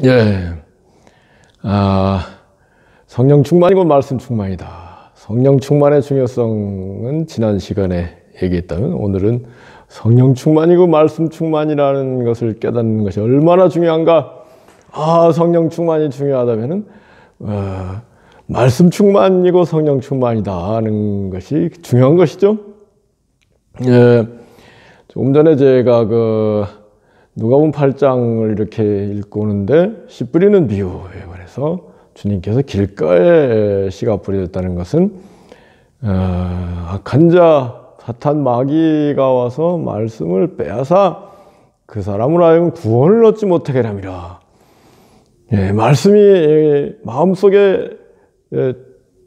예. 성령 충만이고 말씀 충만이다. 성령 충만의 중요성은 지난 시간에 얘기했다면 오늘은 성령 충만이고 말씀 충만이라는 것을 깨닫는 것이 얼마나 중요한가. 성령 충만이 중요하다면은 말씀 충만이고 성령 충만이다 하는 것이 중요한 것이죠. 예. 조금 전에 제가 누가복음 8장을 이렇게 읽고 오는데 씨 뿌리는 비유에 관해서 주님께서 길가에 씨가 뿌려졌다는 것은 악한 자 사탄 마귀가 와서 말씀을 빼앗아 그 사람으로 하여금 구원을 얻지 못하게 함이라. 예, 말씀이 마음속에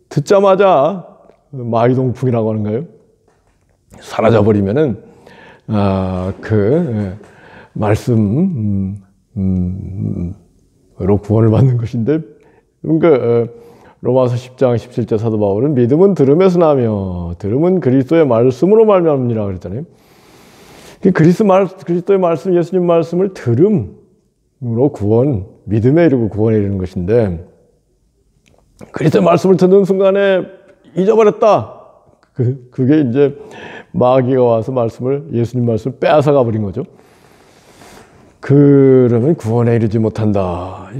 듣자마자 마귀동풍이라고 하는가요? 사라져버리면은 말씀으로 구원을 받는 것인데, 그러니까 로마서 10장 17절 사도 바울은 믿음은 들음에서 나며 들음은 그리스도의 말씀으로 말미암느니라 그랬잖아요. 그리스도의 말씀, 예수님 말씀을 들음으로 구원, 믿음에 이르고 구원에 이르는 것인데, 그리스도의 말씀을 듣는 순간에 잊어버렸다. 그게 이제 마귀가 와서 예수님 말씀을 빼앗아가 버린 거죠. 그러면 구원에 이르지 못한다.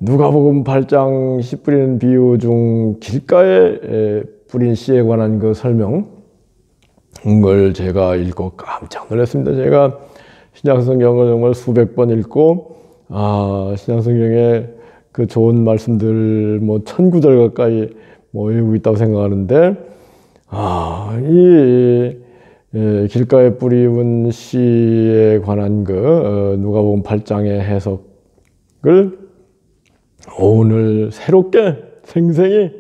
누가복음 8장 씨 뿌리는 비유 중 길가에 뿌린 씨에 관한 그 설명을 제가 읽고 깜짝 놀랐습니다. 제가 신약성경을 정말 수백 번 읽고 신약성경에 그 좋은 말씀들 1000구절 가까이 외우고 있다고 생각하는데 길가에 뿌리운 씨에 관한 누가복음 8장의 해석을 오늘 새롭게 생생히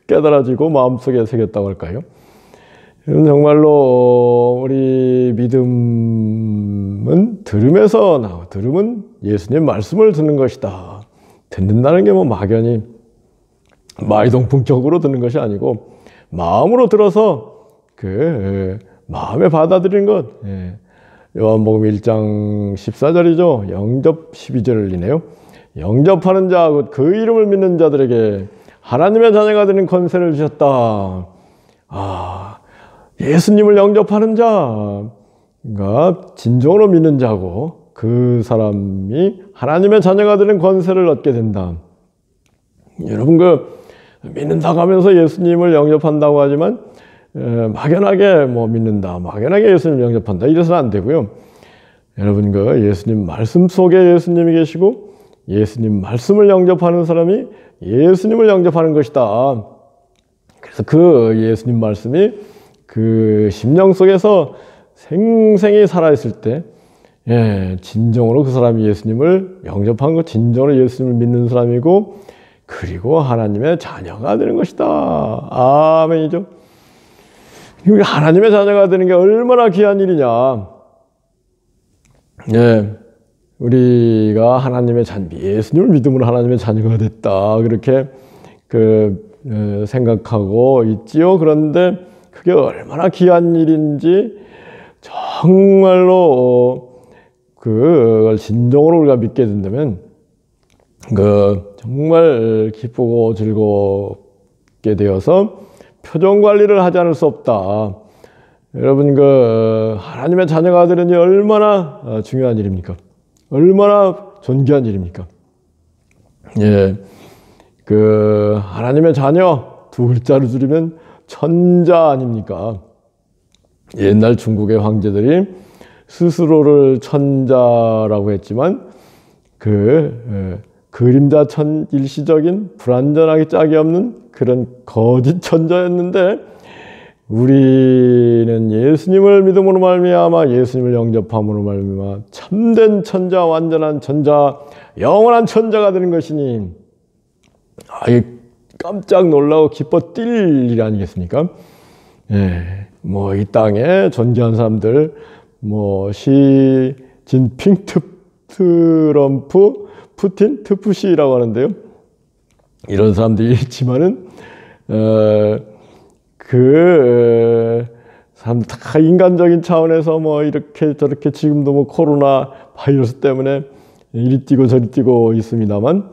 깨달아지고 마음속에 새겼다고 할까요? 정말로 우리 믿음은 들음에서 나와. 들음은 예수님 말씀을 듣는 것이다. 듣는다는 게 막연히 마이동풍격으로 듣는 것이 아니고 마음으로 들어서 마음에 받아들이는 것. 요한복음 1장 14절이죠. 영접 12절이네요. 영접하는 자, 그 이름을 믿는 자들에게 하나님의 자녀가 되는 권세를 주셨다. 예수님을 영접하는 자가 진정으로 믿는 자고 그 사람이 하나님의 자녀가 되는 권세를 얻게 된다. 여러분 믿는다고 하면서 예수님을 영접한다고 하지만 막연하게 믿는다, 막연하게 예수님을 영접한다 이래서는 안 되고요. 여러분 예수님 말씀 속에 예수님이 계시고 예수님 말씀을 영접하는 사람이 예수님을 영접하는 것이다. 그래서 그 예수님 말씀이 그 심령 속에서 생생히 살아있을 때 진정으로 그 사람이 예수님을 영접한 것, 진정으로 예수님을 믿는 사람이고 그리고 하나님의 자녀가 되는 것이다. 아멘이죠. 하나님의 자녀가 되는 게 얼마나 귀한 일이냐. 우리가 하나님의 자녀, 예수님을 믿음으로 하나님의 자녀가 됐다. 그렇게 생각하고 있지요. 그런데 그게 얼마나 귀한 일인지 정말로 그걸 진정으로 우리가 믿게 된다면 정말 기쁘고 즐겁게 되어서 표정 관리를 하지 않을 수 없다. 여러분 하나님의 자녀가 되는 게 얼마나 중요한 일입니까? 얼마나 존귀한 일입니까? 하나님의 자녀 두 글자로 줄이면 천자 아닙니까? 옛날 중국의 황제들이 스스로를 천자라고 했지만 그림자 일시적인 불완전하기 짝이 없는 그런 거짓 천자였는데 우리는 예수님을 믿음으로 말미암아 예수님을 영접함으로 말미암아 참된 천자, 완전한 천자, 영원한 천자가 되는 것이니 깜짝 놀라고 기뻐 뛸 일 아니겠습니까? 이 땅에 존귀한 사람들 시진핑, 트럼프, 푸틴, 트푸시라고 하는데요. 이런 사람들이 있지만은 사람들 다 인간적인 차원에서 이렇게 저렇게 지금도 코로나 바이러스 때문에 이리 뛰고 저리 뛰고 있습니다만,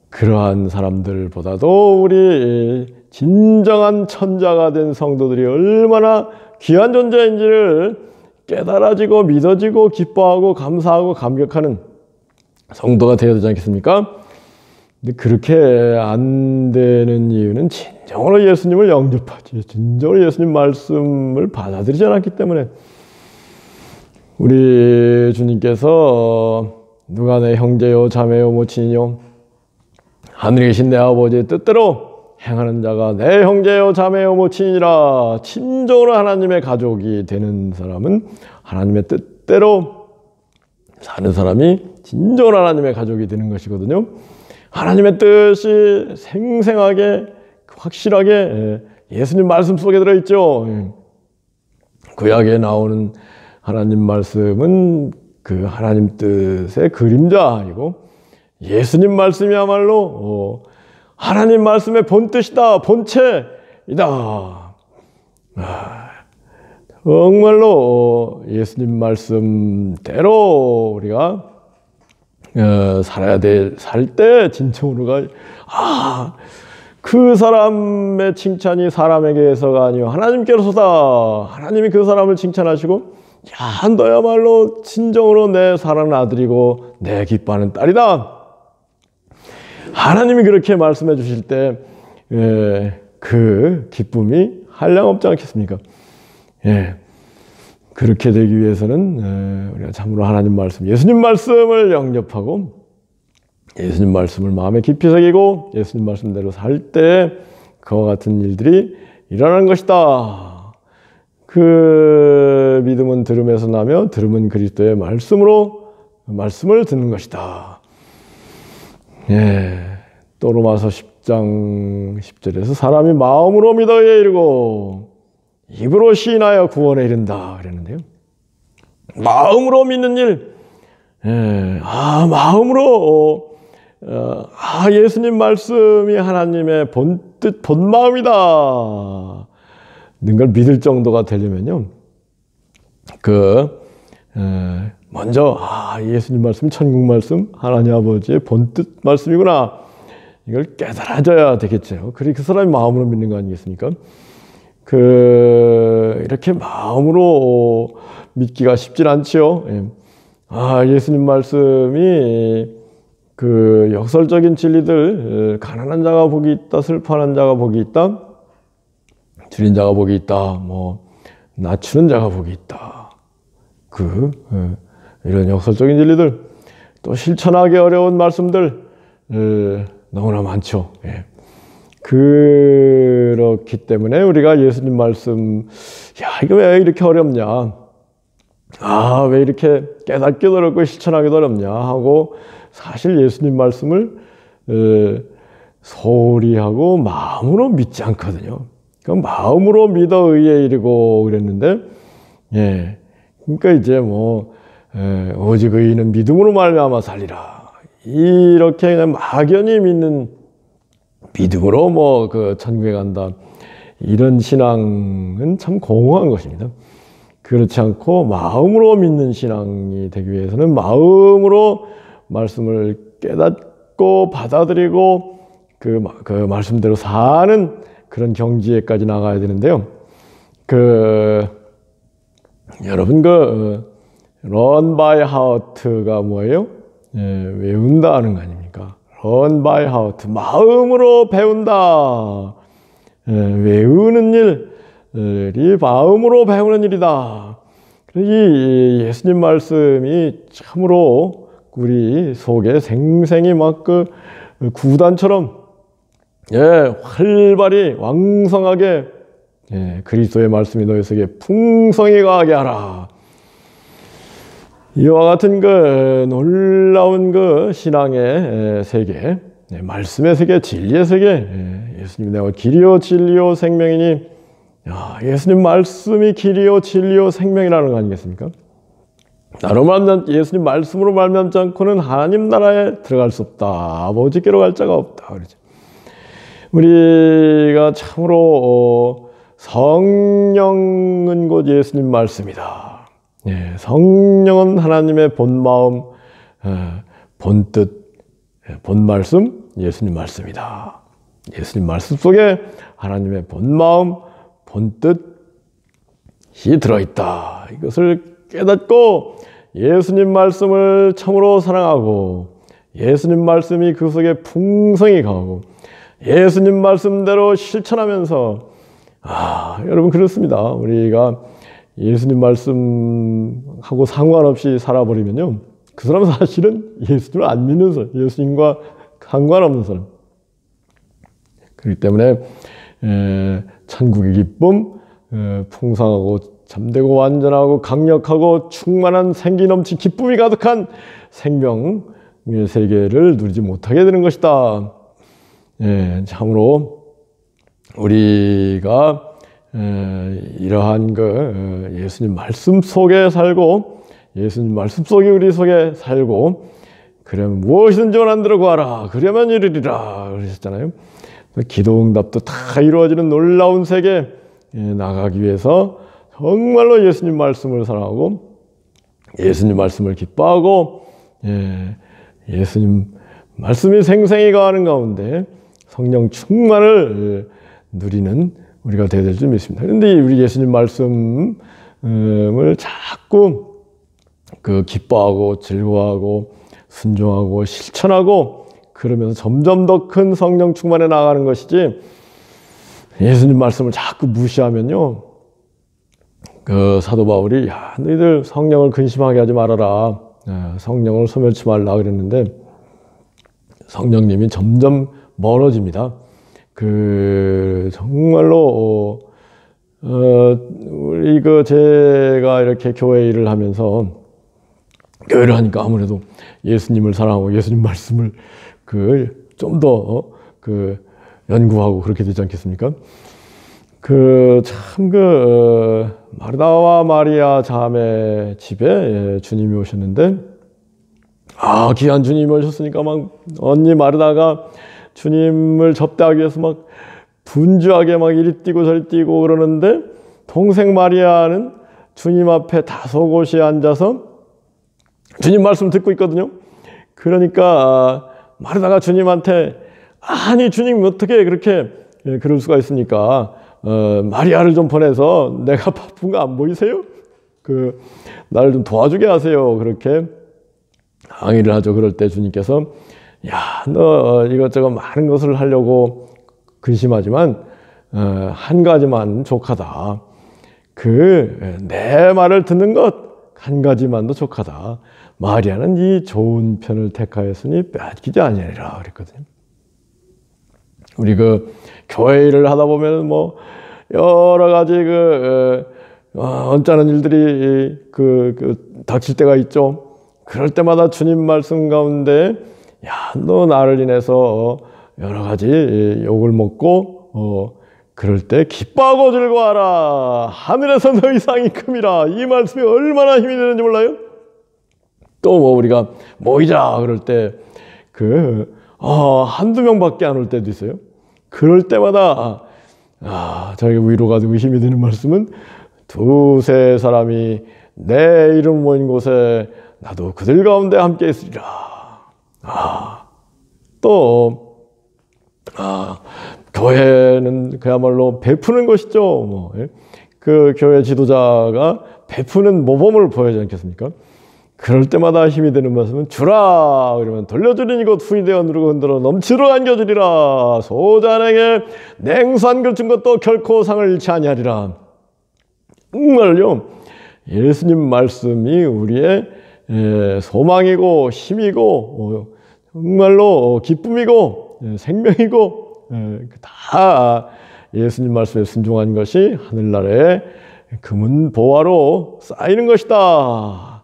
그러한 사람들보다도 우리 진정한 천자가 된 성도들이 얼마나 귀한 존재인지를 깨달아지고 믿어지고 기뻐하고 감사하고 감격하는 성도가 되어야 되지 않겠습니까? 근데 그렇게 안 되는 이유는 진정으로 예수님을 영접하지, 진정으로 예수님 말씀을 받아들이지 않았기 때문에. 우리 주님께서 누가 내 형제요 자매요 모친이요 하늘에 계신 내 아버지의 뜻대로 행하는 자가 내 형제요 자매요 모친이라, 진정으로 하나님의 가족이 되는 사람은 하나님의 뜻대로 사는 사람이 진정으로 하나님의 가족이 되는 것이거든요. 하나님의 뜻이 생생하게 확실하게 예수님 말씀 속에 들어있죠. 구약에 나오는 하나님 말씀은 그 하나님 뜻의 그림자이고, 예수님 말씀이야말로 하나님 말씀의 본뜻이다, 본체이다. 정말로 예수님 말씀대로 우리가 살아야 살 때 진정으로가 그 사람의 칭찬이 사람에게서가 아니요 하나님께로서다. 하나님이 그 사람을 칭찬하시고, 야, 너야말로 진정으로 내 사랑하는 아들이고 내 기뻐하는 딸이다. 하나님이 그렇게 말씀해 주실 때 그 기쁨이 한량없지 않겠습니까? 그렇게 되기 위해서는 우리가 참으로 하나님 말씀, 예수님 말씀을 영접하고 예수님 말씀을 마음에 깊이 새기고 예수님 말씀대로 살 때 그와 같은 일들이 일어나는 것이다. 그 믿음은 들음에서 나며 들음은 그리스도의 말씀으로 말씀을 듣는 것이다. 또 로마서 10장 10절에서 사람이 마음으로 믿어야 이르고 입으로 시인하여 구원에 이른다 그랬는데요. 마음으로 믿는 일, 마음으로 예수님 말씀이 하나님의 본뜻 본마음이다 는 걸 믿을 정도가 되려면요, 먼저 예수님 말씀, 천국 말씀, 하나님 아버지의 본뜻 말씀이구나, 이걸 깨달아져야 되겠죠. 그래 그 사람이 마음으로 믿는 거 아니겠습니까? 이렇게 마음으로 믿기가 쉽진 않지요. 예수님 말씀이 그 역설적인 진리들, 가난한 자가 복이 있다, 슬퍼하는 자가 복이 있다, 줄인 자가 복이 있다, 낮추는 자가 복이 있다, 이런 역설적인 진리들, 또 실천하기 어려운 말씀들 너무나 많죠. 그렇기 때문에 우리가 예수님 말씀, 이거 왜 이렇게 어렵냐, 왜 이렇게 깨닫기도 어렵고 실천하기도 어렵냐 하고, 사실 예수님 말씀을 소홀히 하고 마음으로 믿지 않거든요. 마음으로 믿어 의에 이르고 그랬는데, 그러니까 이제 오직 의인은 믿음으로 말미암아 살리라, 이렇게 그냥 막연히 믿는, 믿음으로 천국에 간다, 이런 신앙은 참 공허한 것입니다. 그렇지 않고 마음으로 믿는 신앙이 되기 위해서는 마음으로 말씀을 깨닫고 받아들이고 그 말씀대로 사는 그런 경지에까지 나가야 되는데요. 여러분 run by heart가 뭐예요? 외운다 하는 거 아닙니까? run by heart, 마음으로 배운다. 외우는 일이 마음으로 배우는 일이다. 이 예수님 말씀이 참으로 우리 속에 생생히 구단처럼 활발히 왕성하게 그리스도의 말씀이 너희 속에 풍성히 가게 하라. 이와 같은 놀라운 신앙의 세계, 말씀의 세계, 진리의 세계, 예수님이 내가 길이요 진리요 생명이니, 예수님 말씀이 길이요 진리요 생명이라는 거 아니겠습니까? 예수님 말씀으로 말미암지 않고는 하나님 나라에 들어갈 수 없다. 아버지께로 갈 자가 없다. 그러죠. 우리가 참으로 성령은 곧 예수님 말씀이다. 성령은 하나님의 본마음, 본뜻, 본말씀, 예수님 말씀이다. 예수님 말씀 속에 하나님의 본마음, 본뜻이 들어있다. 이것을 깨닫고 예수님 말씀을 참으로 사랑하고 예수님 말씀이 그 속에 풍성히 가고 예수님 말씀대로 실천하면서 여러분 그렇습니다. 우리가 예수님 말씀하고 상관없이 살아버리면요, 그 사람은 사실은 예수님을 안 믿는 사람, 예수님과 상관없는 사람. 그렇기 때문에 천국의 기쁨, 풍성하고 잠대고 완전하고 강력하고 충만한 생기 넘친 기쁨이 가득한 생명의 세계를 누리지 못하게 되는 것이다. 참으로 우리가 이러한 예수님 말씀 속에 살고 예수님 말씀 속에 우리 속에 살고 그러면 무엇이든지 원하는 대로 구하라 그러면 이르리라 그러셨잖아요. 기도응답도 다 이루어지는 놀라운 세계에 나가기 위해서 정말로 예수님 말씀을 사랑하고 예수님 말씀을 기뻐하고 예수님 말씀이 생생히 가하는 가운데 성령 충만을 누리는 우리가 되어야 될 줄 믿습니다. 그런데 우리 예수님 말씀을 자꾸 기뻐하고 즐거워하고 순종하고 실천하고 그러면서 점점 더 큰 성령 충만에 나가는 것이지, 예수님 말씀을 자꾸 무시하면요, 사도 바울이 너희들 성령을 근심하게 하지 말아라, 성령을 소멸치 말라 그랬는데 성령님이 점점 멀어집니다. 정말로 우리 제가 이렇게 교회 일을 하면서 교회를 하니까 아무래도 예수님을 사랑하고 예수님 말씀을 좀 더 연구하고 그렇게 되지 않겠습니까? 마르다와 마리아 자매 집에 주님이 오셨는데, 귀한 주님이 오셨으니까 막 언니 마르다가 주님을 접대하기 위해서 막 분주하게 막 이리 뛰고 저리 뛰고 그러는데, 동생 마리아는 주님 앞에 다소곳이 앉아서 주님 말씀 듣고 있거든요. 그러니까 마르다가 주님한테, 아니 주님 어떻게 그렇게 그럴 수가 있습니까? 마리아를 좀 보내서 내가 바쁜 거 안 보이세요? 나를 좀 도와주게 하세요. 그렇게 항의를 하죠. 그럴 때 주님께서, 너 이것저것 많은 것을 하려고 근심하지만 한 가지만 족하다. 내 말을 듣는 것 한 가지만도 족하다. 마리아는 이 좋은 편을 택하였으니 빼앗기지 아니하리라 그랬거든요. 우리 교회 일을 하다 보면 여러 가지 언짢은 일들이 닥칠 때가 있죠. 그럴 때마다 주님 말씀 가운데, 너 나를 인해서 여러 가지 욕을 먹고 그럴 때 기뻐하고 즐거워하라. 하늘에서 너희 상이 큼이라. 이 말씀이 얼마나 힘이 되는지 몰라요? 또 우리가 모이자 그럴 때 한두 명밖에 안 올 때도 있어요. 그럴 때마다 저희가 위로가 되고 힘이 되는 말씀은, 두세 사람이 내 이름 모인 곳에 나도 그들 가운데 함께 있으리라. 교회는 그야말로 베푸는 것이죠. 교회 지도자가 베푸는 모범을 보여야지 않겠습니까? 그럴 때마다 힘이 되는 말씀은, 주라 그러면 돌려주리니 곧 후이되어 누르고 흔들어 넘치도록 안겨주리라. 소자에게 냉수한 그릇 것도 결코 상을 잃지 아니하리라. 정말요, 예수님 말씀이 우리의 소망이고 힘이고 정말로 기쁨이고 생명이고, 다 예수님 말씀에 순종한 것이 하늘나라의 금은 보화로 쌓이는 것이다.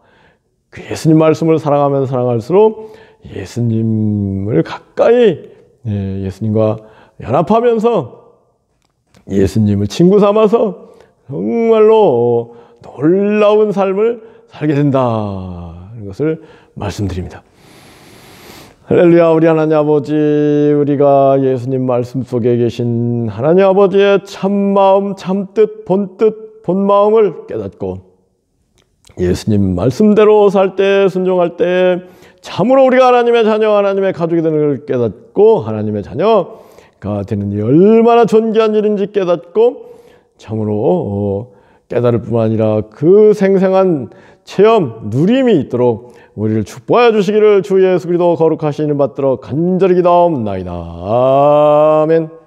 예수님 말씀을 사랑하면 사랑할수록 예수님을 가까이, 예수님과 연합하면서 예수님을 친구 삼아서 정말로 놀라운 삶을 살게 된다. 이런 것을 말씀드립니다. 할렐루야. 우리 하나님 아버지, 우리가 예수님 말씀 속에 계신 하나님 아버지의 참마음, 참뜻, 본뜻, 본마음을 깨닫고 예수님 말씀대로 살 때, 순종할 때 참으로 우리가 하나님의 자녀, 하나님의 가족이 되는 걸 깨닫고 하나님의 자녀가 되는 일이 얼마나 존귀한 일인지 깨닫고 참으로 깨달을 뿐만 아니라 그 생생한 체험, 누림이 있도록 우리를 축복하여 주시기를 주 예수 그리스도 거룩하신 이름 받들어 간절히 기도하옵나이다. 아멘.